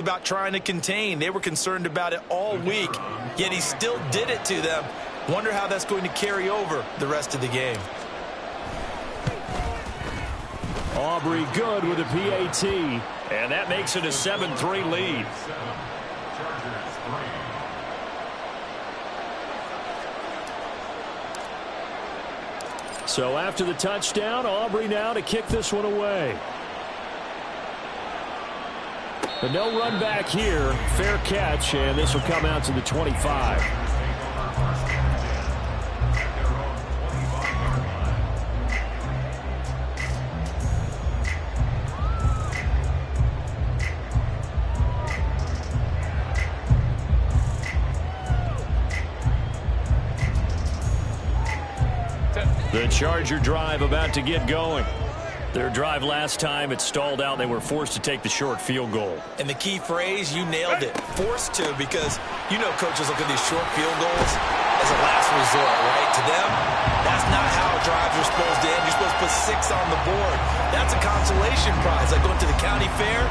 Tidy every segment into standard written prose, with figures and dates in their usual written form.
about trying to contain. They were concerned about it all week, yet he still did it to them. Wonder how that's going to carry over the rest of the game. Aubrey good with a PAT, and that makes it a 7-3 lead. So after the touchdown, Aubrey now to kick this one away. But no run back here. Fair catch, and this will come out to the 25. The Charger drive about to get going. Their drive last time, it stalled out. They were forced to take the short field goal. And the key phrase, you nailed it, forced to, because you know coaches look at these short field goals as a last resort, right? To them, that's not how drives are supposed to end. You're supposed to put 6 on the board. That's a consolation prize, like going to the county fair.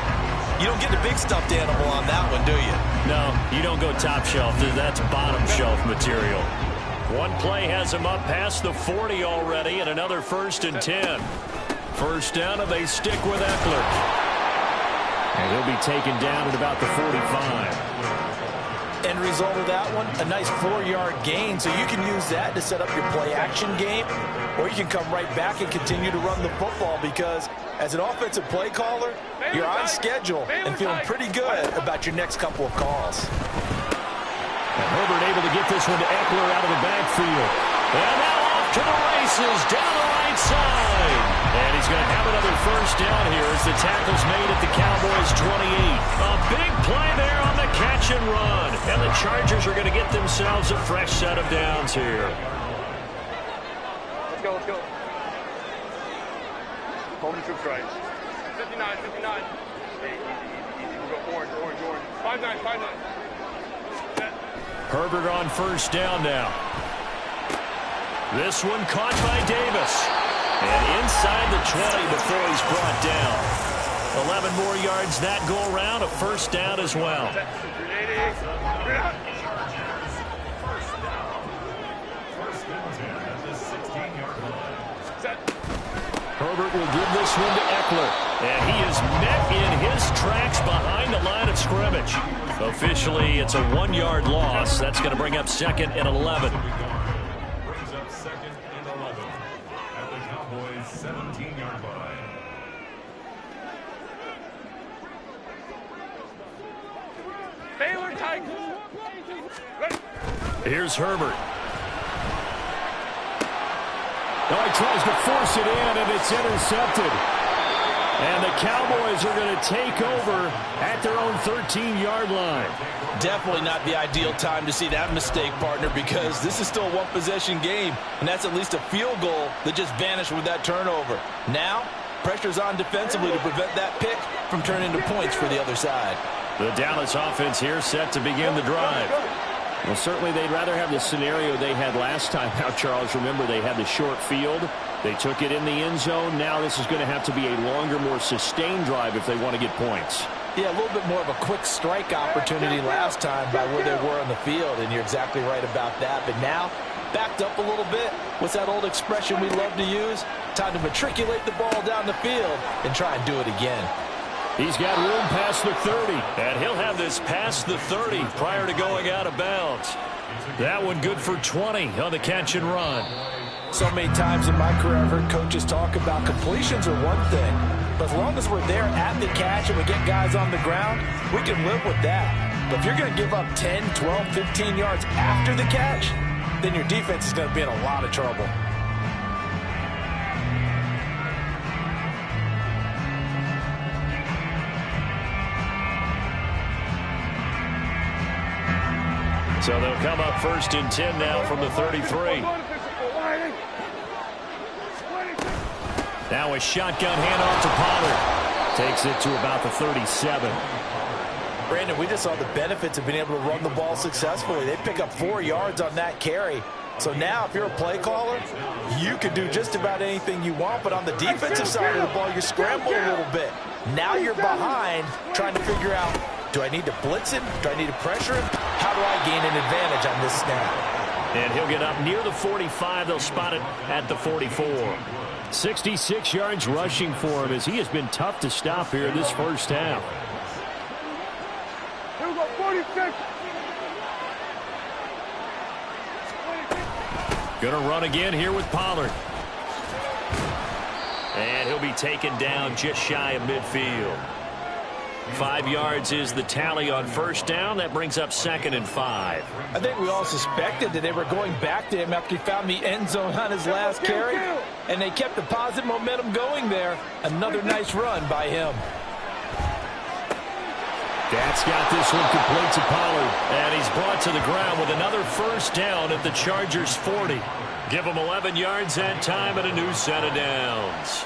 You don't get the big stuffed animal on that one, do you? No, you don't go top shelf. That's bottom shelf material. One play has him up past the 40 already, and another 1st and 10. First down, and they stick with Eckler. And he'll be taken down at about the 45. End result of that one, a nice 4-yard gain. So you can use that to set up your play-action game, or you can come right back and continue to run the football, because as an offensive play caller, you're on schedule and feeling pretty good about your next couple of calls. And Herbert able to get this one to Eckler out of the backfield. And now off to the races down the right side. And he's going to have another first down here as the tackle's made at the Cowboys' 28. A big play there on the catch and run. And the Chargers are going to get themselves a fresh set of downs here. Let's go, let's go. Home to troops right. 59, 59. Hey, easy. We'll go orange. 5-9, 5-9. Herbert on first down now. This one caught by Davis. And inside the 20 before he's brought down. 11 more yards that go around, a first down as well. Herbert will give this one to Eckler. And he is met in his tracks behind the line of scrimmage. Officially, it's a 1-yard loss. That's going to bring up 2nd and 11. Brings up 2nd and 11 at the Cowboys' 17-yard line. Baylor Tigers. Here's Herbert. Now he tries to force it in, and it's intercepted. And the Cowboys are going to take over at their own 13-yard line. Definitely not the ideal time to see that mistake, partner, because this is still a one-possession game, and that's at least a field goal that just vanished with that turnover. Now, pressure's on defensively to prevent that pick from turning into points for the other side. The Dallas offense here set to begin the drive. Well, certainly they'd rather have the scenario they had last time. Now, Charles, remember they had the short field. They took it in the end zone. Now this is going to have to be a longer, more sustained drive if they want to get points. Yeah, a little bit more of a quick strike opportunity last time by where they were on the field, and you're exactly right about that. But now, backed up a little bit. What's that old expression we love to use? Time to matriculate the ball down the field and try and do it again. He's got room past the 30, and he'll have this past the 30 prior to going out of bounds. That one good for 20 on the catch and run. So many times in my career, I've heard coaches talk about completions are one thing, but as long as we're there at the catch and we get guys on the ground, we can live with that. But if you're going to give up 10, 12, 15 yards after the catch, then your defense is going to be in a lot of trouble. So they'll come up 1st and 10 now from the 33. Now a shotgun handoff to Pollard. Takes it to about the 37. Brandon, we just saw the benefits of being able to run the ball successfully. They pick up 4 yards on that carry. So now if you're a play caller, you can do just about anything you want. But on the defensive side of the ball, you scramble a little bit. Now you're behind trying to figure out Do I need to blitz him? Do I need to pressure him? How do I gain an advantage on this snap? And he'll get up near the 45. They'll spot it at the 44. 66 yards rushing for him as he has been tough to stop here in this first half. Here we go, 46. Going to run again here with Pollard. And he'll be taken down just shy of midfield. 5 yards is the tally on first down. That brings up 2nd and 5. I think we all suspected that they were going back to him after he found the end zone on his last carry, and they kept the positive momentum going there. Another nice run by him. That's got this one complete to Pollard, and he's brought to the ground with another first down at the Chargers' 40. Give him 11 yards that time and a new set of downs.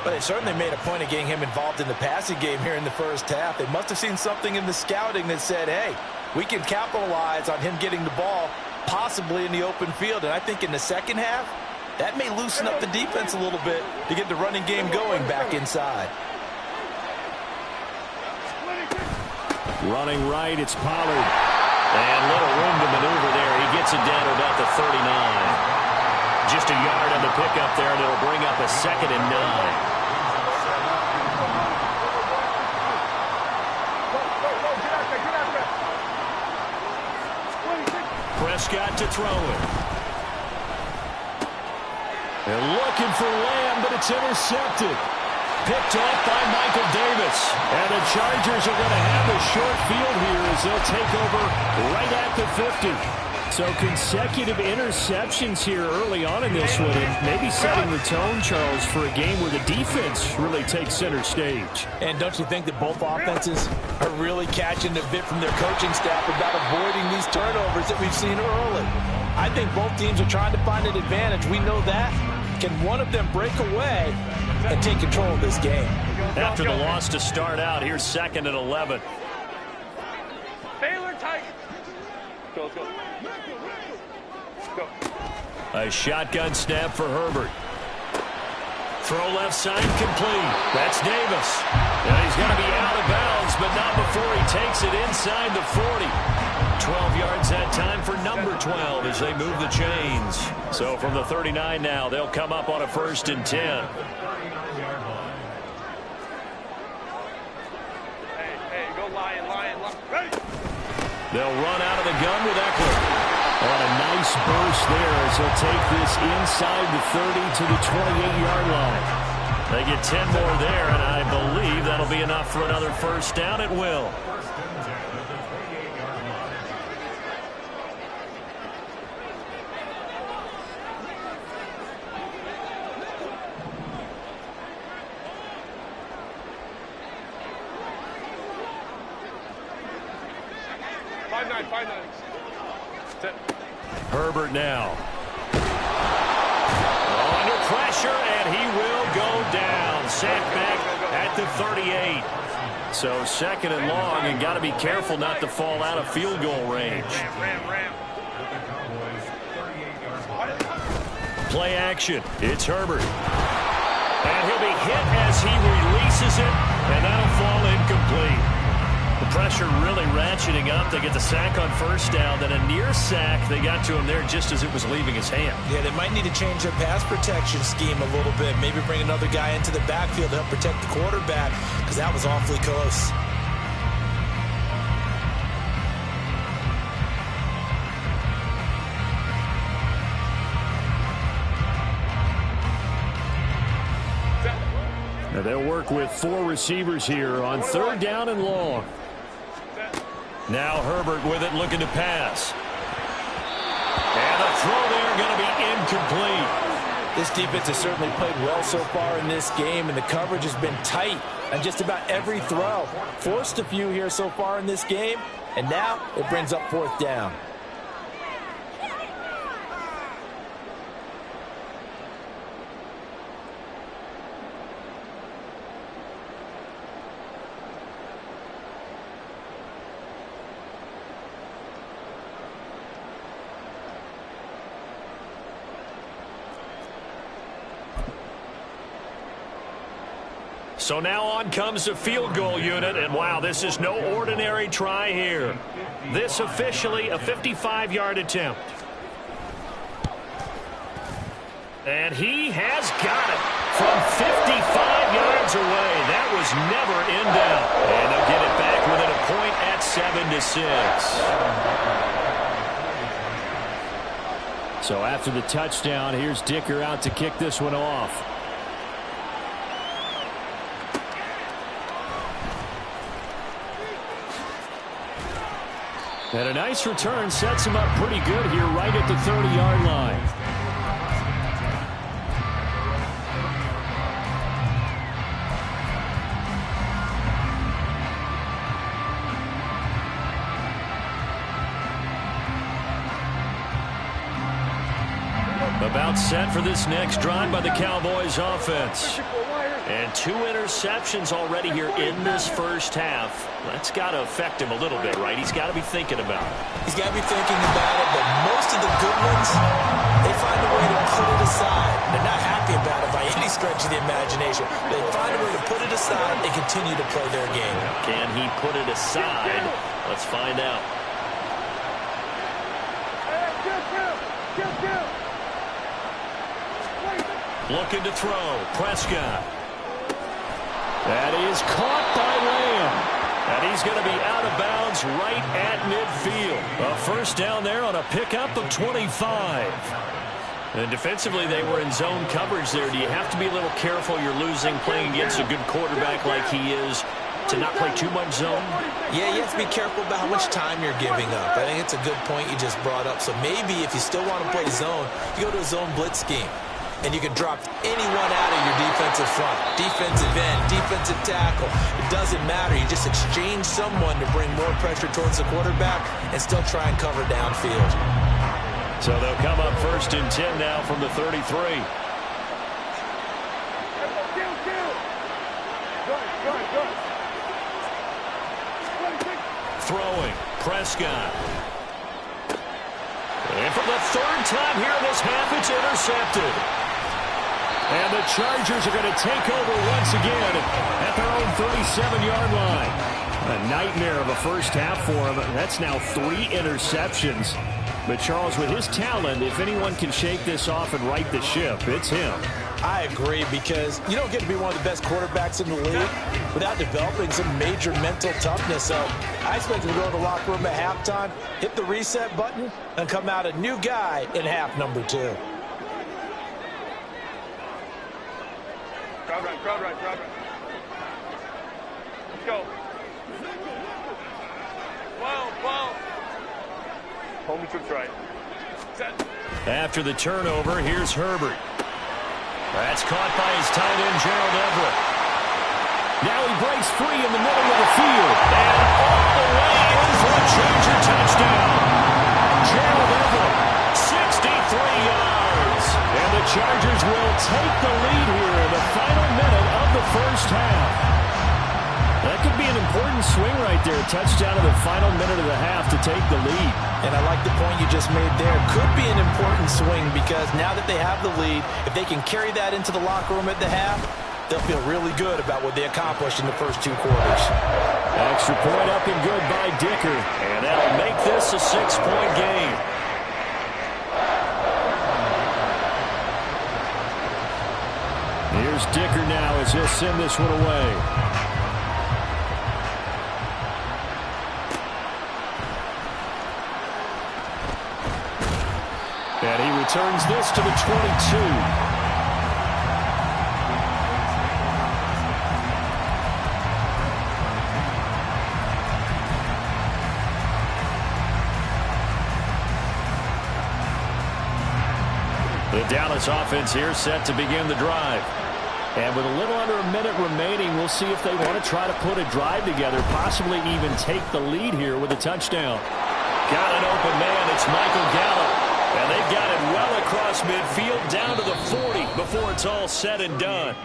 But they certainly made a point of getting him involved in the passing game here in the first half. They must have seen something in the scouting that said, hey, we can capitalize on him getting the ball possibly in the open field. And I think in the second half, that may loosen up the defense a little bit to get the running game going back inside. Running right, it's Pollard. And little room to maneuver there. He gets it down to about the 39. Just a yard on the pickup there, and it'll bring up a 2nd and 9. Prescott to throw it. They're looking for Lamb, but it's intercepted. Picked off by Michael Davis. And the Chargers are going to have a short field here as they'll take over right at the 50. So consecutive interceptions here early on in this one, and maybe setting the tone, Charles, for a game where the defense really takes center stage. And don't you think that both offenses are really catching the bit from their coaching staff about avoiding these turnovers that we've seen early? I think both teams are trying to find an advantage. We know that. Can one of them break away and take control of this game? After the loss to start out, here's 2nd and 11. Baylor Tigers. Go, let's go. Go. A shotgun snap for Herbert. Throw left side complete. That's Davis. And he's going to be out of bounds, but not before he takes it inside the 40. 12 yards that time for number 12 as they move the chains. So from the 39 now, they'll come up on a 1st and 10. Hey, go Lion. Ready? They'll run out of the gun with Eckler. On a nice burst there as he'll take this inside the 30 to the 28-yard line. They get 10 more there, and I believe that'll be enough for another first down. It will. Five nine. Herbert now. Under pressure, and he will go down. Sacked back at the 38. So 2nd and long, and got to be careful not to fall out of field goal range. Ram. Play action. It's Herbert. And he'll be hit as he releases it, and that'll fall incomplete. The pressure really ratcheting up. They get the sack on first down, then a near sack. They got to him there just as it was leaving his hand. Yeah, they might need to change their pass protection scheme a little bit. Maybe bring another guy into the backfield to help protect the quarterback, because that was awfully close. Now they'll work with 4 receivers here on 3rd down and long. Now Herbert with it, looking to pass. And the throw there going to be incomplete. This defense has certainly played well so far in this game, and the coverage has been tight on just about every throw. Forced a few here so far in this game, and now it brings up 4th down. So now on comes the field goal unit, and wow, this is no ordinary try here. This officially a 55-yard attempt. And he has got it from 55 yards away. That was never in doubt. And they'll get it back within a point at 7-6. So after the touchdown, here's Dicker out to kick this one off. And a nice return sets him up pretty good here right at the 30-yard line. About set for this next drive by the Cowboys offense. And 2 interceptions already here in this first half. That's got to affect him a little bit, right? He's got to be thinking about it. He's got to be thinking about it, but most of the good ones, they find a way to put it aside. They're not happy about it by any stretch of the imagination. They find a way to put it aside and continue to play their game. Can he put it aside? Let's find out. Looking to throw. Prescott. That is caught by Lamb. And he's going to be out of bounds right at midfield. A first down there on a pickup of 25. And defensively, they were in zone coverage there. Do you have to be a little careful you're losing playing against a good quarterback like he is to not play too much zone? Yeah, you have to be careful about how much time you're giving up. I think it's a good point you just brought up. So maybe if you still want to play zone, you go to a zone blitz scheme. And you can drop anyone out of your defensive front. Defensive end, defensive tackle. It doesn't matter. You just exchange someone to bring more pressure towards the quarterback and still try and cover downfield. So they'll come up 1st and 10 now from the 33. Throwing. Prescott. And for the 3rd time here in this half, it's intercepted. And the Chargers are going to take over once again at their own 37-yard line. A nightmare of a first half for him. That's now 3 interceptions. But Charles, with his talent, if anyone can shake this off and right the ship, it's him. I agree, because you don't get to be one of the best quarterbacks in the league without developing some major mental toughness. So I expect him to go to the locker room at halftime, hit the reset button, and come out a new guy in half number 2. Crowd right. Let's go. Wow. Home troops right. Set. After the turnover, here's Herbert. That's caught by his tight end, Gerald Everett. Now he breaks free in the middle of the field. And all the way in for a Charger touchdown. Gerald Everett, 63 yards. And the Chargers will take the lead here in the final minute of the first half. That could be an important swing right there. Touchdown in the final minute of the half to take the lead. And I like the point you just made there. Could be an important swing, because now that they have the lead, if they can carry that into the locker room at the half, they'll feel really good about what they accomplished in the first 2 quarters. Extra point up and good by Dicker. And that'll make this a 6-point game. Here's Dicker now as he'll send this one away. And he returns this to the 22. The Dallas offense here set to begin the drive. And with a little under a minute remaining, we'll see if they want to try to put a drive together, possibly even take the lead here with a touchdown. Got an open man. It's Michael Gallup. And they've got it well across midfield down to the 40 before it's all said and done.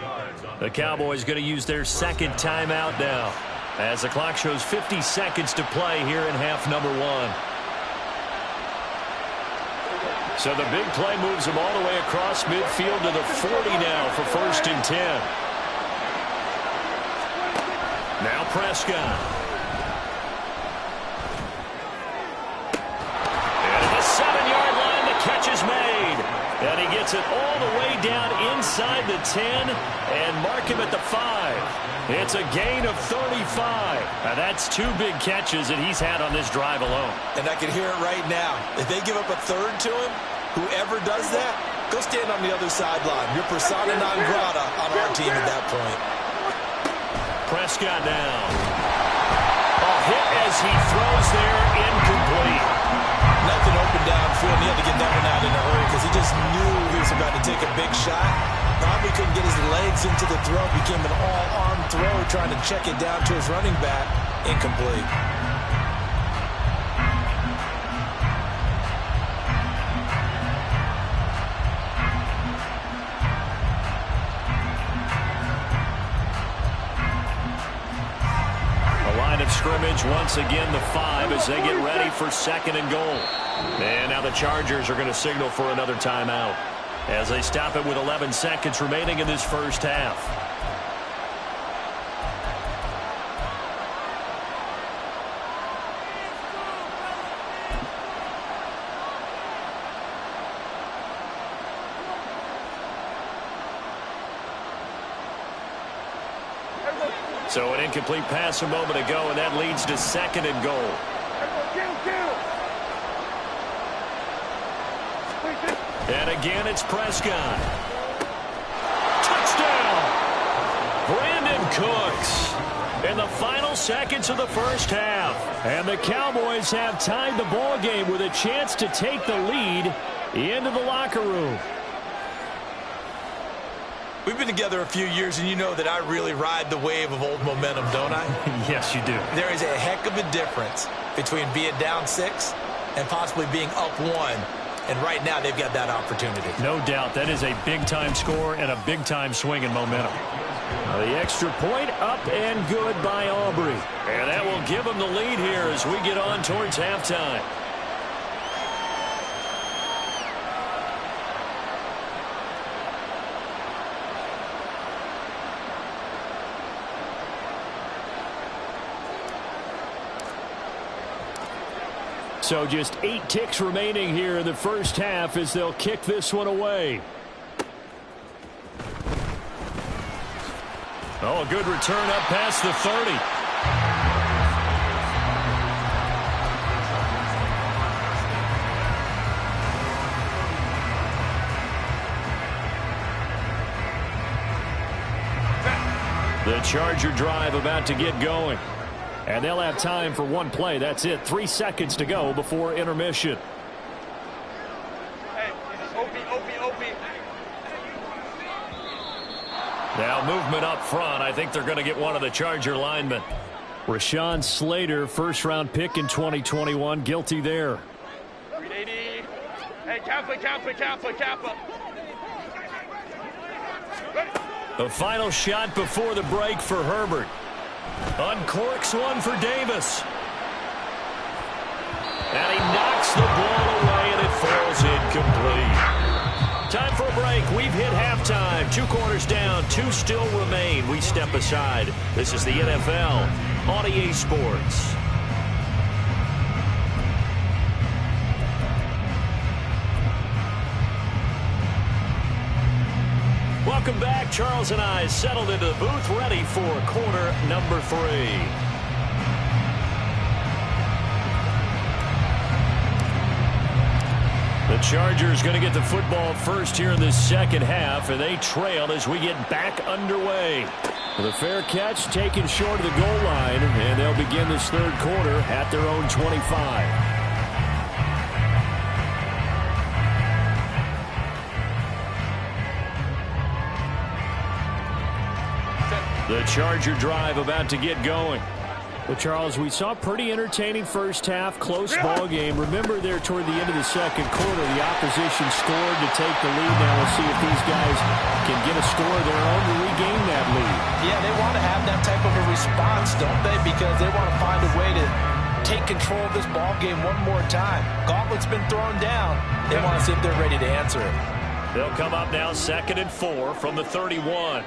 The Cowboys going to use their 2nd timeout now as the clock shows 50 seconds to play here in half number 1. So the big play moves them all the way across midfield to the 40 now for 1st and 10. Prescott. And at the 7-yard line, the catch is made. And he gets it all the way down inside the 10 and mark him at the 5. It's a gain of 35. Now that's 2 big catches that he's had on this drive alone. And I can hear it right now. If they give up a third to him, whoever does that, go stand on the other sideline. You're persona non grata on our team at that point. Prescott now. A hit as he throws there, incomplete. Nothing open downfield. He had to get that one out in a hurry because he just knew he was about to take a big shot. Probably couldn't get his legs into the throw. Became an all-arm throw, trying to check it down to his running back. Incomplete. Scrimmage once again the 5 as they get ready for 2nd and goal. And now the Chargers are going to signal for another timeout as they stop it with 11 seconds remaining in this first half. So an incomplete pass a moment ago, and that leads to 2nd and goal. And again, it's Prescott. Touchdown! Brandon Cooks in the final seconds of the first half. And the Cowboys have tied the ball game with a chance to take the lead into the locker room. We've been together a few years, and you know that I really ride the wave of old momentum, don't I? Yes, you do. There is a heck of a difference between being down 6 and possibly being up 1. And right now, they've got that opportunity. No doubt. That is a big-time score and a big-time swing in momentum. The extra point up and good by Aubrey. And that will give them the lead here as we get on towards halftime. So just 8 ticks remaining here in the first half as they'll kick this one away. Oh, a good return up past the 30. The Charger drive about to get going. And they'll have time for one play. That's it. 3 seconds to go before intermission. Hey, OP. Now movement up front. I think they're going to get one of the Charger linemen. Rashawn Slater, first-round pick in 2021. Guilty there. 380. Hey, Kappa. The final shot before the break for Herbert. Uncorks one for Davis. And he knocks the ball away, and it falls incomplete. Time for a break. We've hit halftime. 2 quarters down. 2 still remain. We step aside. This is the NFL on EA Sports. Welcome back. Charles and I settled into the booth, ready for quarter number 3. The Chargers going to get the football first here in this second half, and they trail as we get back underway. The fair catch taken short of the goal line, and they'll begin this third quarter at their own 25. The Charger drive about to get going. Well, Charles, we saw a pretty entertaining first half, close ball game. Remember there toward the end of the second quarter, the opposition scored to take the lead. Now we'll see if these guys can get a score of their own to regain that lead. Yeah, they want to have that type of a response, don't they? Because they want to find a way to take control of this ball game one more time. Gauntlet's been thrown down. They want to see if they're ready to answer it. They'll come up now 2nd and 4 from the 31.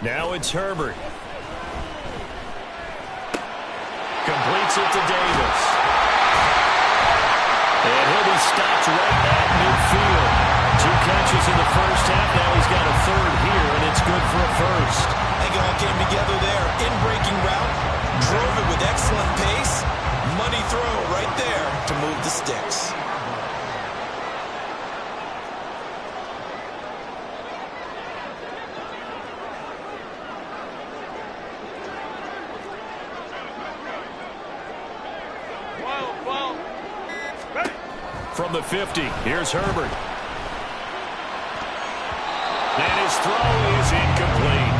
Now it's Herbert. Completes it to Davis. And he'll be stopped right at midfield. 2 catches in the first half. Now he's got a third here, and it's good for a first. I think it all came together there. In-breaking route, drove it with excellent pace. Money throw right there to move the sticks. From the 50, here's Herbert. And his throw is incomplete.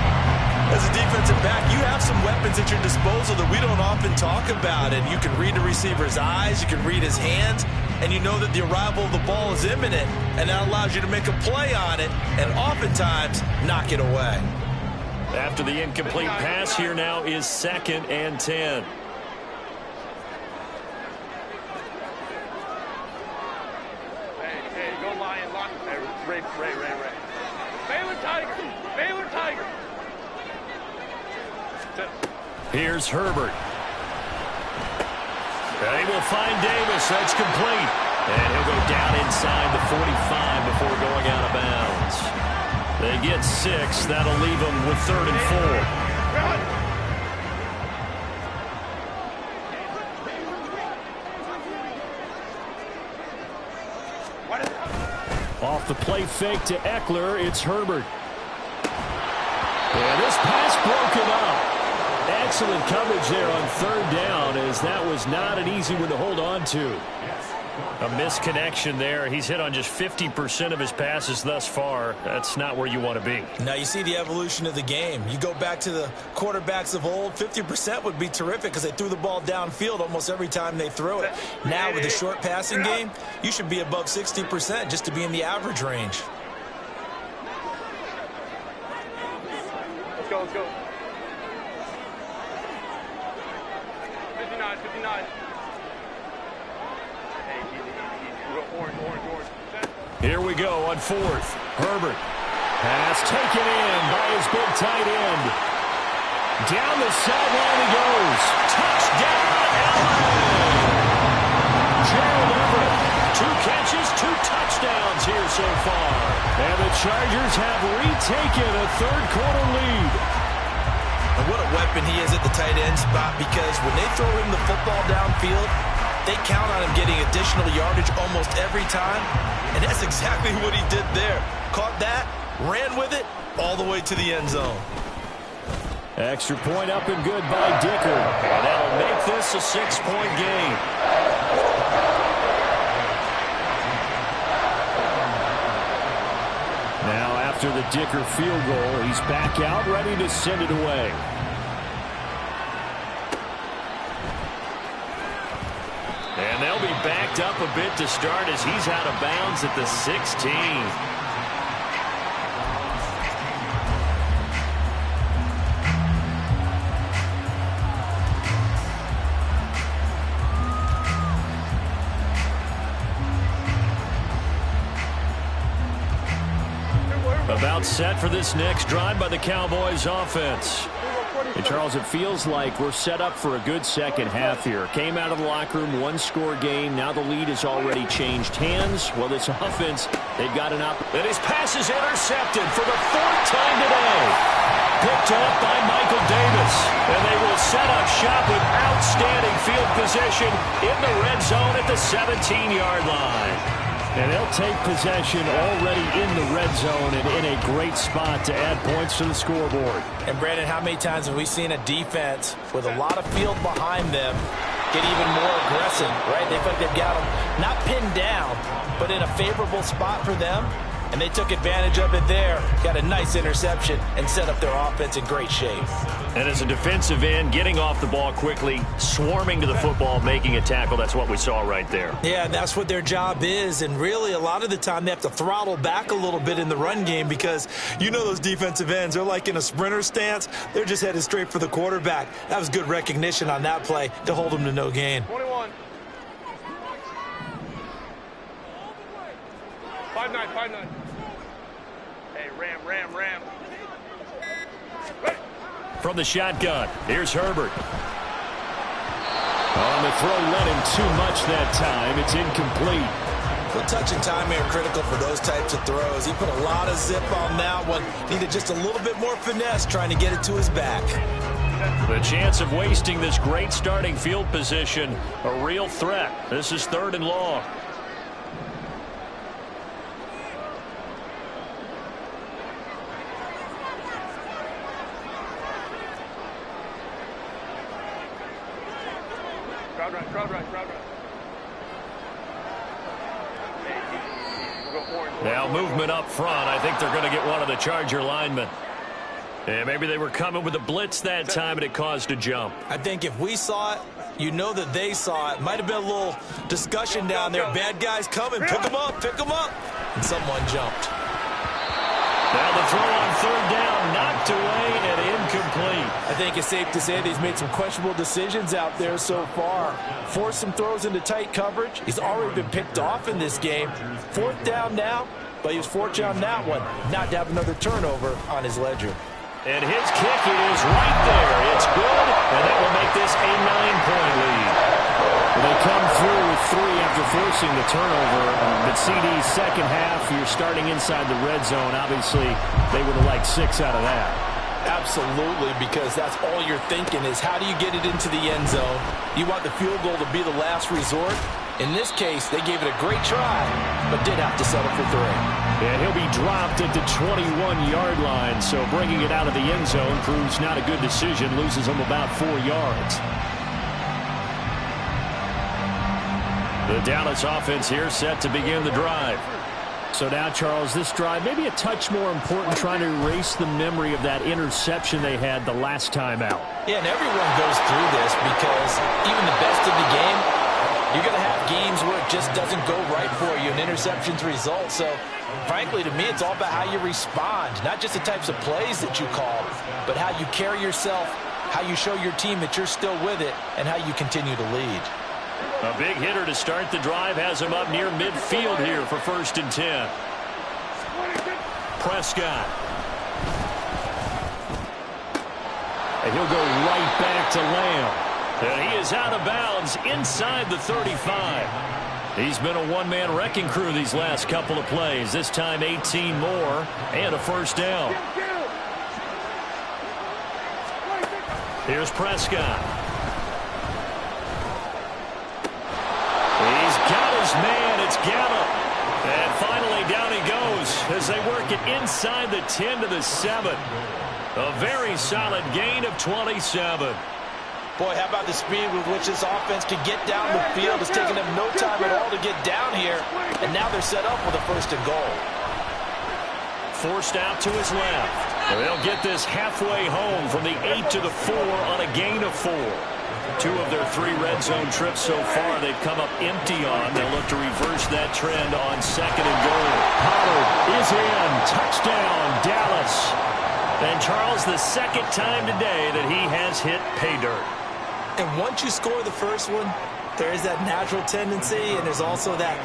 As a defensive back, you have some weapons at your disposal that we don't often talk about. And you can read the receiver's eyes, you can read his hands, and you know that the arrival of the ball is imminent. And that allows you to make a play on it and oftentimes knock it away. After the incomplete pass, here now is 2nd and 10. Ray. Baylor Tiger. Here's Herbert. They will find Davis. That's complete. And he'll go down inside the 45 before going out of bounds. They get 6. That'll leave them with 3rd and 4. Off the play fake to Eckler, it's Herbert. And this pass broken up. Excellent coverage there on 3rd down, as that was not an easy one to hold on to. A misconnection there. He's hit on just 50% of his passes thus far. That's not where you want to be. Now you see the evolution of the game. You go back to the quarterbacks of old, 50% would be terrific because they threw the ball downfield almost every time they threw it. Now with the short passing game, you should be above 60% just to be in the average range. Let's go. 59. Hey, easy. Orange. Here we go on 4th. Herbert. Pass taken in by his big tight end. Down the sideline he goes. Touchdown, Allen! Gerald Everett. 2 catches, 2 touchdowns here so far. And the Chargers have retaken a 3rd-quarter lead. And what a weapon he is at the tight end spot, because when they throw him the football downfield, they count on him getting additional yardage almost every time. And that's exactly what he did there. Caught that, ran with it, all the way to the end zone. Extra point up and good by Dicker. And that'll make this a 6-point game. Now after the Dicker field goal, he's back out, ready to send it away. And they'll be backed up a bit to start as he's out of bounds at the 16. About set for this next drive by the Cowboys offense. Hey, Charles, it feels like we're set up for a good second half here. Came out of the locker room, 1-score game. Now the lead has already changed hands. Well, this offense, they've got an up. And his pass is intercepted for the 4th time today. Picked up by Michael Davis. And they will set up shop with outstanding field position in the red zone at the 17-yard line. And they'll take possession already in the red zone and in a great spot to add points to the scoreboard. And, Brandon, how many times have we seen a defense with a lot of field behind them get even more aggressive, right? They feel like they've got them not pinned down, but in a favorable spot for them. And they took advantage of it there, got a nice interception, and set up their offense in great shape. And as a defensive end, getting off the ball quickly, swarming to the football, making a tackle, that's what we saw right there. Yeah, that's what their job is. And really, a lot of the time, they have to throttle back a little bit in the run game because you know those defensive ends, they're like in a sprinter stance. They're just headed straight for the quarterback. That was good recognition on that play to hold them to no gain. 21. 5-9. Hey, Ram. From the shotgun, here's Herbert. On the throw, let him too much that time. It's incomplete. Well, touch and timing are critical for those types of throws. He put a lot of zip on that one. Needed just a little bit more finesse trying to get it to his back. The chance of wasting this great starting field position, a real threat. This is 3rd and long. Crowd right. Now movement up front. I think they're going to get one of the Charger linemen. And maybe they were coming with a blitz that time and it caused a jump. I think if we saw it, you know that they saw it. Might have been a little discussion down there. Bad guys coming. Pick them up. And someone jumped. Now the throw on 3rd down, knocked away and incomplete. I think it's safe to say that he's made some questionable decisions out there so far. Forced some throws into tight coverage. He's already been picked off in this game. 4th down now, but he was fortunate on that one not to have another turnover on his ledger. And his kick is right there. It's good, and that will make this a 9-point lead. They come through with 3 after forcing the turnover. But CD's second half, you're starting inside the red zone. Obviously, they would have liked 6 out of that. Absolutely, because that's all you're thinking is how do you get it into the end zone? You want the field goal to be the last resort. In this case, they gave it a great try, but did have to settle for 3. And he'll be dropped at the 21-yard line, so bringing it out of the end zone proves not a good decision, loses him about 4 yards. The Dallas offense here set to begin the drive. So now, Charles, this drive maybe a touch more important, trying to erase the memory of that interception they had the last time out. Yeah, and everyone goes through this because even the best of the game, you're going to have games where it just doesn't go right for you, and interceptions result. So, frankly, to me, it's all about how you respond, not just the types of plays that you call, but how you carry yourself, how you show your team that you're still with it, and how you continue to lead. A big hitter to start the drive has him up near midfield here for 1st and 10. Prescott. And he'll go right back to Lamb. And he is out of bounds inside the 35. He's been a one-man wrecking crew these last couple of plays. This time 18 more and a 1st down. Here's Prescott. He's got his man. It's Gallup. And finally down he goes as they work it inside the 10 to the 7. A very solid gain of 27. Boy, how about the speed with which this offense can get down the field? It's taken them no time at all to get down here. And now they're set up with a 1st and goal. Forced out to his left. They'll get this halfway home from the 8 to the 4 on a gain of 4. 2 of their 3 red zone trips so far they've come up empty on. They'll look to reverse that trend on 2nd and goal. Pollard is in. Touchdown, Dallas. And Charles, the 2nd time today that he has hit pay dirt. And once you score the first one, there is that natural tendency, and there's also that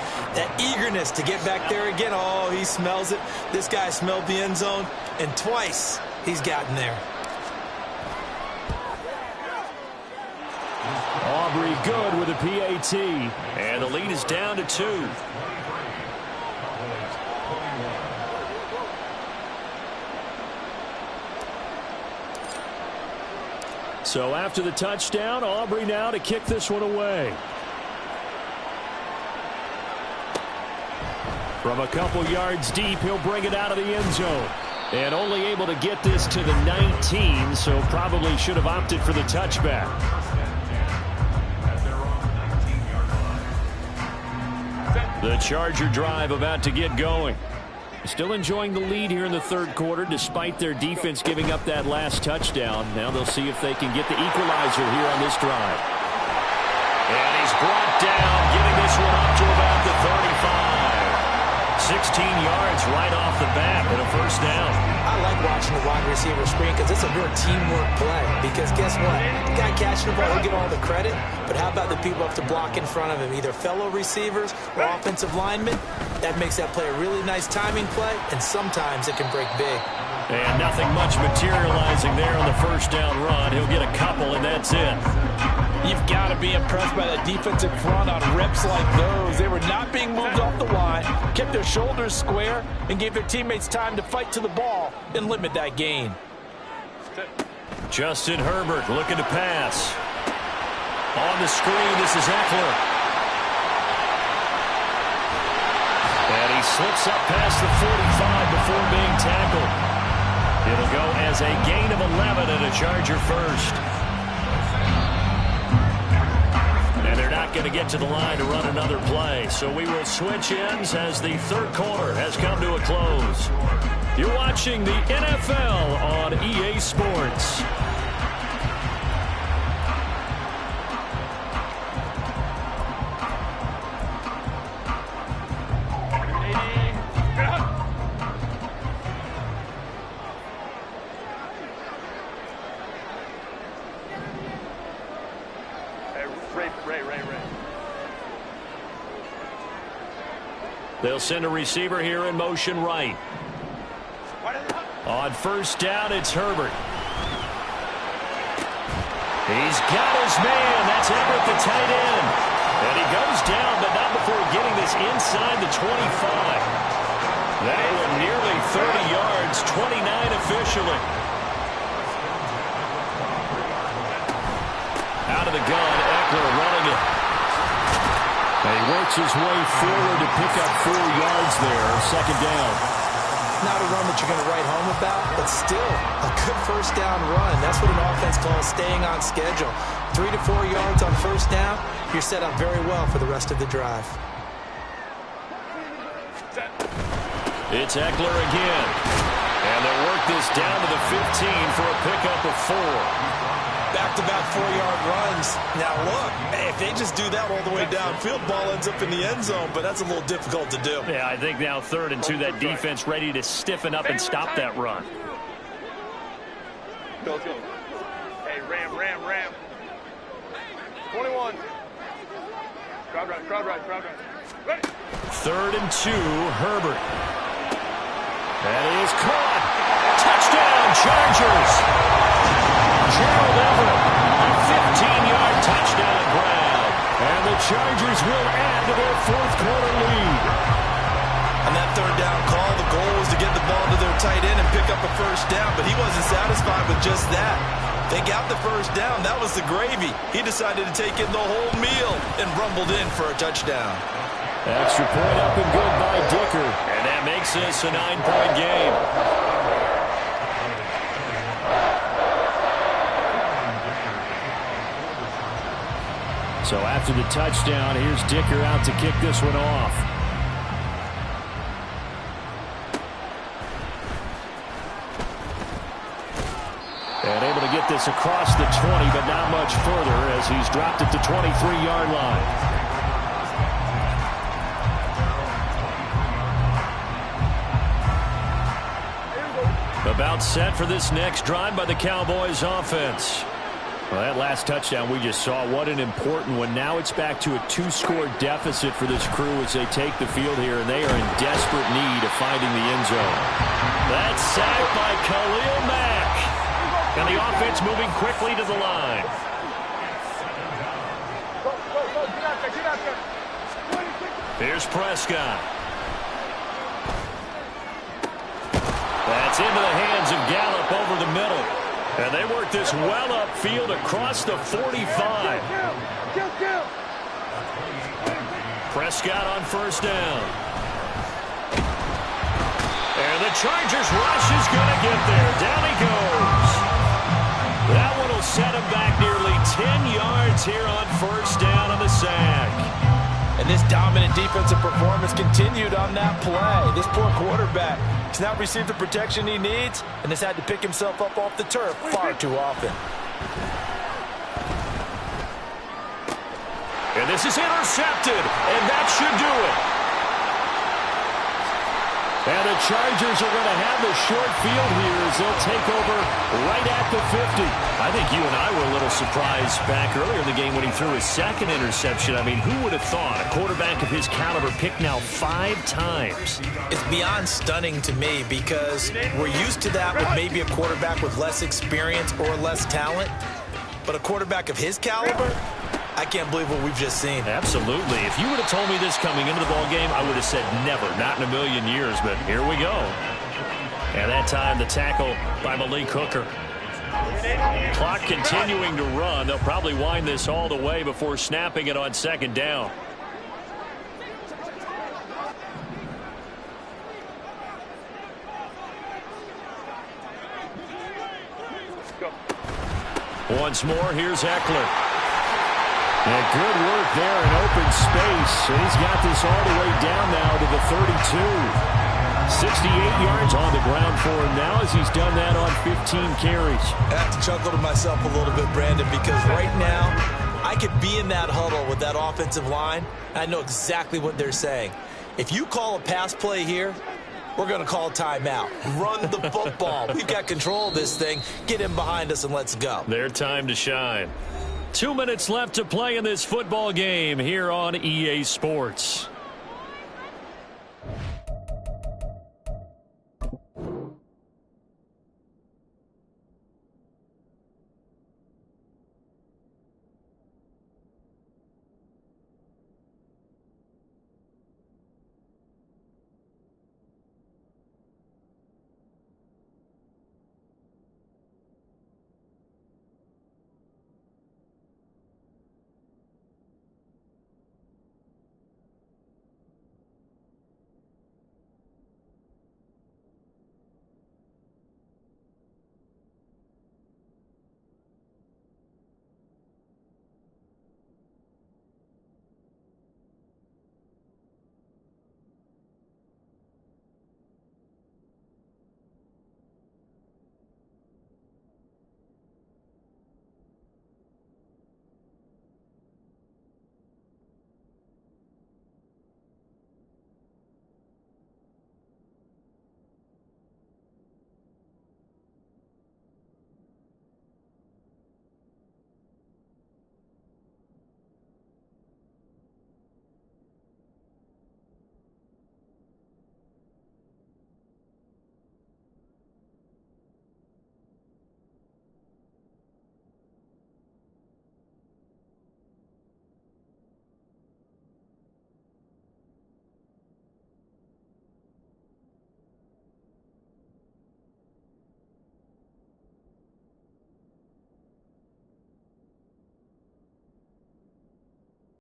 eagerness to get back there again. Oh, he smells it. This guy smelled the end zone, and twice he's gotten there. Aubrey good with a PAT, and the lead is down to 2. So after the touchdown, Aubrey now to kick this one away. From a couple yards deep, he'll bring it out of the end zone. And only able to get this to the 19, so probably should have opted for the touchback. The Charger drive about to get going. Still enjoying the lead here in the 3rd quarter, despite their defense giving up that last touchdown. Now they'll see if they can get the equalizer here on this drive. And he's brought down, getting this one up to about the 35. 16 yards right off the bat and a 1st down. I like watching the wide receiver screen because it's a real teamwork play. Because guess what? The guy catching the ball, he'll get all the credit. But how about the people up to block in front of him, either fellow receivers or offensive linemen? That makes that play a really nice timing play, and sometimes it can break big. And nothing much materializing there on the first down run. He'll get a couple, and that's it. You've got to be impressed by that defensive front on reps like those. They were not being moved off the line, kept their shoulders square, and gave their teammates time to fight to the ball and limit that gain. Justin Herbert looking to pass. On the screen, this is Eckler. And he slips up past the 45 before being tackled. It'll go as a gain of 11 and a Charger first. And they're not going to get to the line to run another play. So we will switch ends as the third quarter has come to a close. You're watching the NFL on EA Sports. They'll send a receiver here in motion right. On first down, it's Herbert. He's got his man. That's Everett, the tight end. And he goes down, but not before getting this inside the 25. That one nearly 30 yards, 29 officially. Out of the gun, Eckler running it. And he works his way forward to pick up 4 yards there, second down. Not a run that you're going to write home about, but still a good first down run. That's what an offense calls staying on schedule. 3 to 4 yards on first down, you're set up very well for the rest of the drive. It's Eckler again. And they'll work this down to the 15 for a pickup of 4. Back-to-back 4-yard runs. Now look, if they just do that all the way downfield, ball ends up in the end zone, but that's a little difficult to do. Yeah, I think now 3rd and 2, that defense ready to stiffen up and stop that run. Go. Hey, ram. 21. Crowd right. Ready. 3rd and 2, Herbert. And he is caught. Touchdown, Chargers. Gerald Everett, a 15-yard touchdown grab. And the Chargers will add to their 4th quarter lead. On that 3rd down call, the goal was to get the ball to their tight end and pick up a first down, but he wasn't satisfied with just that. They got the first down. That was the gravy. He decided to take in the whole meal and rumbled in for a touchdown. Extra point up and good by Dicker. And that makes this a 9-point game. So after the touchdown, here's Dicker out to kick this one off. And able to get this across the 20, but not much further as he's dropped at the 23-yard line. About set for this next drive by the Cowboys offense. Well, that last touchdown we just saw, what an important one. Now it's back to a 2-score deficit for this crew as they take the field here, and they are in desperate need of finding the end zone. That's sacked by Khalil Mack. And the offense moving quickly to the line. Here's Prescott. That's into the hands of Gallup over the middle. And they work this well upfield across the 45. Prescott on first down. And the Chargers rush is going to get there. Down he goes. That one will set him back nearly 10 yards here on first down on the sack. And this dominant defensive performance continued on that play. This poor quarterback has not received the protection he needs and has had to pick himself up off the turf far too often. And this is intercepted, and that should do it. And the Chargers are going to have the short field here as they'll take over right at the 50. I think you and I were a little surprised back earlier in the game when he threw his second interception. I mean, who would have thought a quarterback of his caliber picked now 5 times? It's beyond stunning to me because we're used to that with maybe a quarterback with less experience or less talent. But a quarterback of his caliber, I can't believe what we've just seen. Absolutely. If you would have told me this coming into the ball game, I would have said never, not in a million years. But here we go. And that time, the tackle by Malik Hooker. Clock continuing to run. They'll probably wind this all the way before snapping it on second down. Once more, here's Eckler. And good work there in open space. And he's got this all the way down now to the 32. 68 yards on the ground for him now as he's done that on 15 carries. I have to chuckle to myself a little bit, Brandon, because right now I could be in that huddle with that offensive line. I know exactly what they're saying. If you call a pass play here, we're going to call timeout. Run the football. We've got control of this thing. Get in behind us and let's go. Their time to shine. 2 minutes left to play in this football game here on EA Sports.